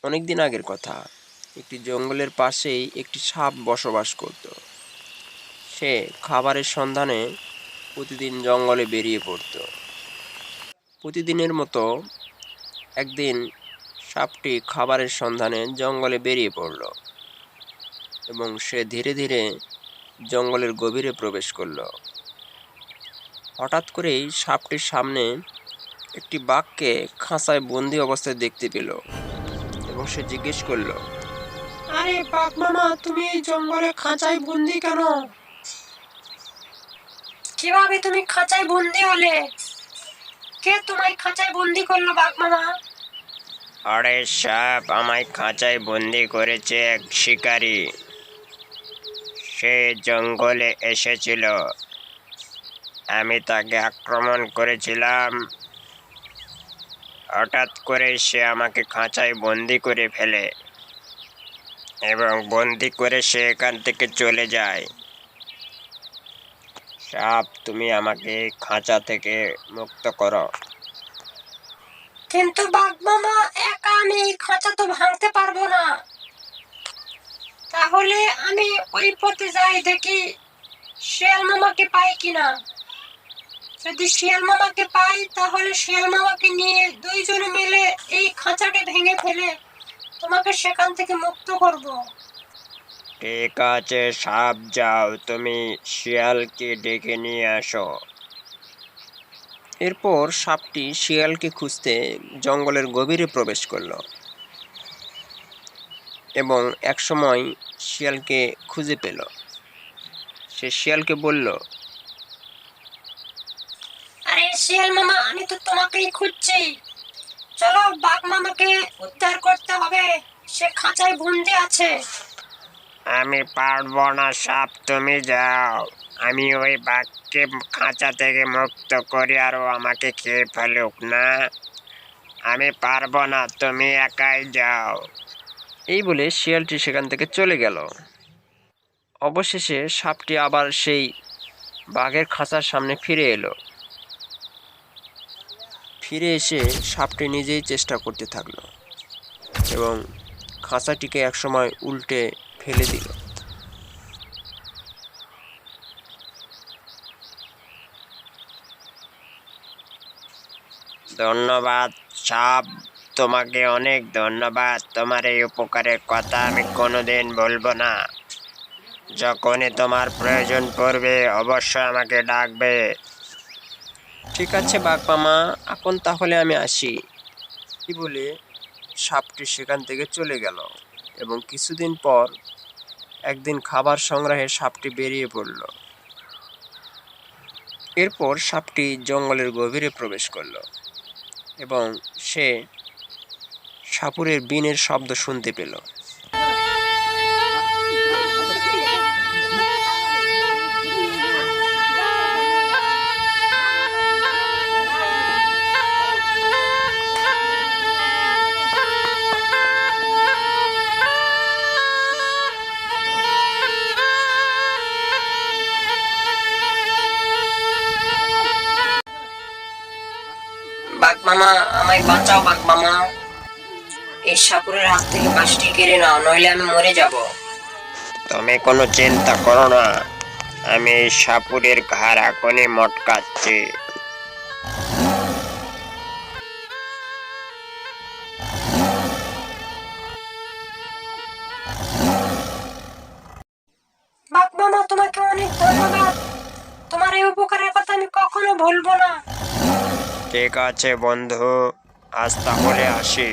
অনেকদিন আগের কথা। একটি জঙ্গলের পাশেই একটি সাপ বসবাস করত। সে খাবারের সন্ধানে প্রতিদিন জঙ্গলে বেরিয়ে পড়ত। প্রতিদিনের মতো একদিন সাপটি খাবারের সন্ধানে জঙ্গলে বেরিয়ে পড়ল এবং সে ধীরে ধীরে জঙ্গলের গভীরে প্রবেশ করল। হঠাৎ করেই সাপটির সামনে একটি বাঘকে খাঁচায় বন্দি অবস্থায় দেখতে পেল এবং সে জিজ্ঞেস করল, আরে বাঘ মামা, তুমি এই জঙ্গলে খাঁচায় বন্দি কেন? কিভাবে তুমি খাঁচায় বন্দি হলে? কে তোমায় খাঁচায় বন্দি করলো বাঘ মামা? আরে সাপ আমায় খাঁচায় বন্দি করেছে এক শিকারী। সে জঙ্গলে এসেছিল, আমি তাকে আক্রমণ করেছিলাম। হঠাৎ করে সে আমাকে খাঁচায় বন্দি করে ফেলে এবং বন্দি করে সে এখান থেকে চলে যায়। সাপ, তুমি আমাকে খাঁচা থেকে মুক্ত করো। কিন্তু বাঘ মামা, একা আমি এই খাঁচা তো ভাঙতে পারবো না। তাহলে আমি ওই পথে যাই, দেখি শিয়াল মামাকে পাই কিনা। যদি শিয়াল মামাকে পাই তাহলে শিয়াল মামাকে নিয়ে দুইজনে মিলে এই খাঁচাকে ভেঙে ফেলে তোমাকে সেখান থেকে মুক্ত করব। ঠিক আছে সাপ, যাও, তুমি শিয়ালকে ডেকে নিয়ে আসো। এরপর সাপটি শিয়ালকে খুঁজতে জঙ্গলের গভীরে প্রবেশ করল এবং একসময় শিয়ালকে খুঁজে পেল। সে শিয়ালকে বলল, আরে শিয়াল মামা, আমি তো তোমাকেই খুঁজছি। চলো, বাঘ মামাকে উদ্ধার করতে হবে, সে খাঁচায় বন্দি আছে। আমি পারবো না সাপ, তুমি যাও। আমি ওই বাঘকে খাঁচা থেকে মুক্ত করি আর ও আমাকে খেয়ে ফেলুক না। আমি পারবো না, তুমি একাই যাও। এই বলে শিয়ালটি সেখান থেকে চলে গেল। অবশেষে সাপটি আবার সেই বাঘের খাঁচার সামনে ফিরে এলো। ফিরে এসে সাপটি নিজেই চেষ্টা করতে থাকলো এবং খাঁচাটিকে একসময় উল্টে ফেলে দিল। ধন্যবাদ সাপ, তোমাকে অনেক ধন্যবাদ। তোমার এই উপকারের কথা আমি কোনোদিন ভুলবো না। যখনই তোমার প্রয়োজন পড়বে অবশ্যই আমাকে ডাকবে। ঠিক আছে বাঘ মামা, এখন তাহলে আমি আসি। এই বলে সাপটি সেখান থেকে চলে গেল এবং কিছুদিন পর একদিন খাবার সংগ্রহে সাপটি বেরিয়ে পড়ল। এরপর সাপটি জঙ্গলের গভীরে প্রবেশ করল এবং সে সাপুরের বিনের শব্দ শুনতে পেল। বাঘ মামা, আমায় বাঁচাও বাঘ মামা। এই সাপুরের হাত থেকে বাঁশটি কেড়ে নাও, নইলে আমি মরে যাব। তুমি কোনো চিন্তা করো না, আমি এই সাপুরের ঘাড় এখনই মটকাচ্ছি। বাঘ মামা, তোমাকে অনেক ধন্যবাদ। তোমার এই উপকারের কথা আমি কখনো ভুলবো না। ঠিক আছে বন্ধু, আজ তাহলে আসি।